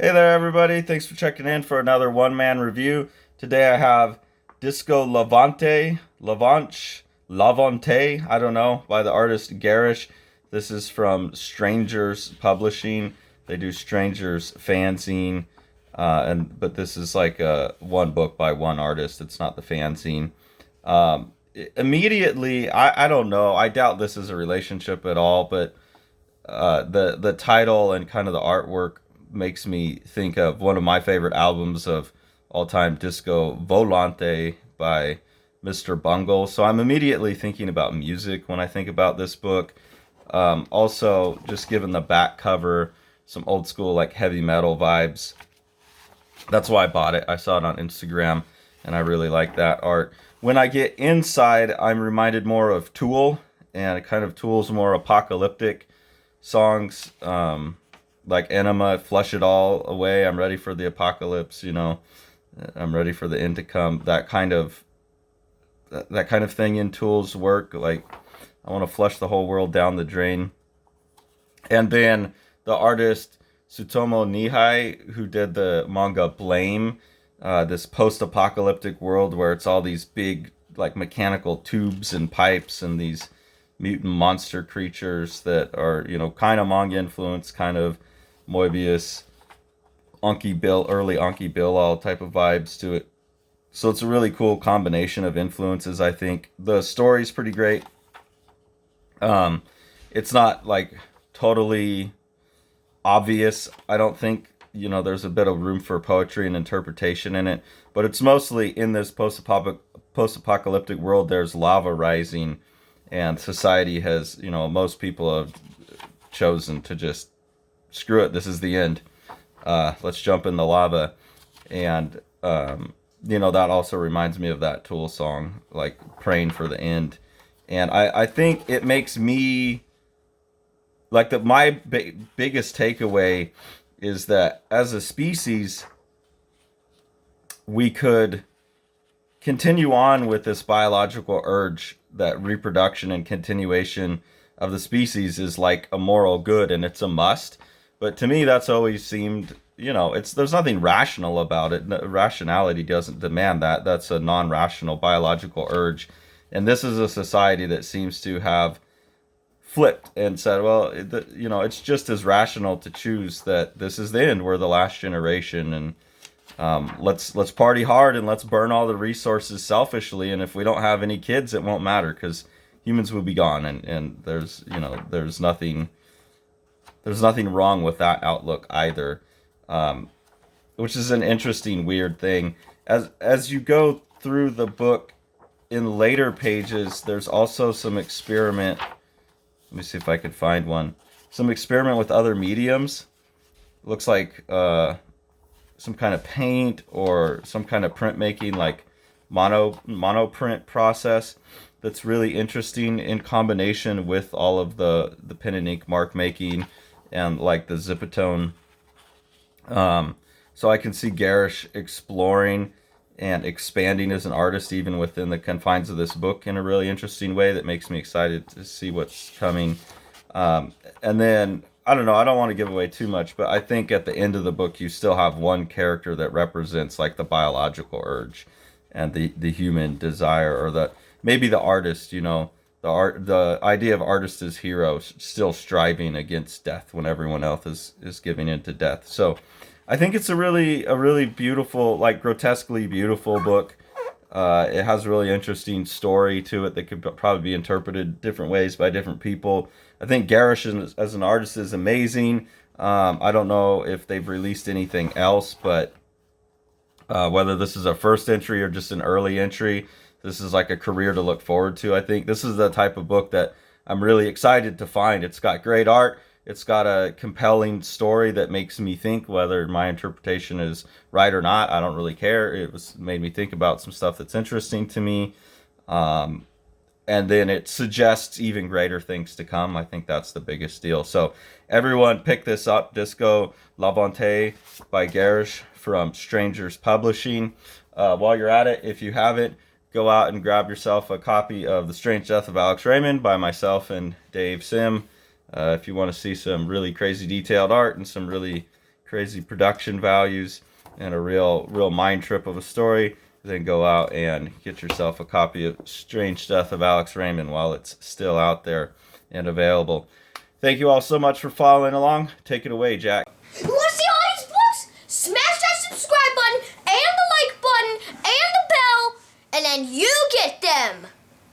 Hey there, everybody. Thanks for checking in for another one-man review. Today I have Disco Lavante, I don't know, by the artist Garresh. This is from Strangers Publishing. They do Strangers fanzine, but this is like one book by one artist. It's not the fanzine. Immediately, I don't know. I doubt this is a relationship at all, but the title and kind of the artwork makes me think of one of my favorite albums of all time, Disco Volante by Mr. Bungle. So I'm immediately thinking about music when I think about this book. Also, just given the back cover, some old school like heavy metal vibes. That's why I bought it. I saw it on Instagram and I really like that art. When I get inside, I'm reminded more of Tool, and kind of Tool's more apocalyptic songs, like Enema, Flush It All Away, I'm ready for the apocalypse, I'm ready for the end to come. That kind of thing in Tool's work, like I want to flush the whole world down the drain. And then the artist Tsutomu Nihai, who did the manga Blame, this post-apocalyptic world where it's all these big like mechanical tubes and pipes and these mutant monster creatures that are, kind of manga influenced, kind of Moebius, Anki Bill, early Anki Bill, all type of vibes to it. So it's a really cool combination of influences, I think. The story's pretty great. It's not like totally obvious. I don't think, there's a bit of room for poetry and interpretation in it, but it's mostly in this post-apocalyptic world. There's lava rising, and society has, most people have chosen to just screw it. This is the end. Let's jump in the lava. And, that also reminds me of that Tool song, like praying for the end. And I think it makes me like my biggest takeaway is that as a species, we could continue on with this biological urge that reproduction and continuation of the species is like a moral good and it's a must. But to me, that's always seemed, there's nothing rational about it. Rationality doesn't demand that. That's a non-rational biological urge. And this is a society that seems to have flipped and said, well, it's just as rational to choose that this is the end. We're the last generation, and let's party hard and let's burn all the resources selfishly. And if we don't have any kids, it won't matter because humans will be gone. And there's nothing wrong with that outlook either, which is an interesting, weird thing. As you go through the book in later pages, there's also some experiment. Let me see if I could find one. Some experiment with other mediums. Looks like some kind of paint or some kind of printmaking, like monoprint process that's really interesting in combination with all of the pen and ink mark making and like the Zipatone. So I can see Garresh exploring and expanding as an artist even within the confines of this book in a really interesting way that makes me excited to see what's coming. And then, I don't know, I don't want to give away too much, but I think at the end of the book you still have one character that represents like the biological urge and the human desire, or maybe the artist, the idea of artist as hero, still striving against death when everyone else is giving in to death. So I think it's a really beautiful, like grotesquely beautiful book. It has a really interesting story to it that could probably be interpreted different ways by different people. I think Garresh as an artist is amazing. I don't know if they've released anything else, but whether this is a first entry or just an early entry, this is like a career to look forward to. I think this is the type of book that I'm really excited to find. It's got great art. It's got a compelling story that makes me think, whether my interpretation is right or not. I don't really care. Made me think about some stuff that's interesting to me. And then it suggests even greater things to come. I think that's the biggest deal. So everyone pick this up, Disco Lavante by Garresh from Strangers Publishing. While you're at it, if you haven't, go out and grab yourself a copy of The Strange Death of Alex Raymond by myself and Dave Sim. If you want to see some really crazy detailed art and some really crazy production values, and a real mind trip of a story, then go out and get yourself a copy of Strange Death of Alex Raymond while it's still out there and available. Thank you all so much for following along. Take it away, Jack.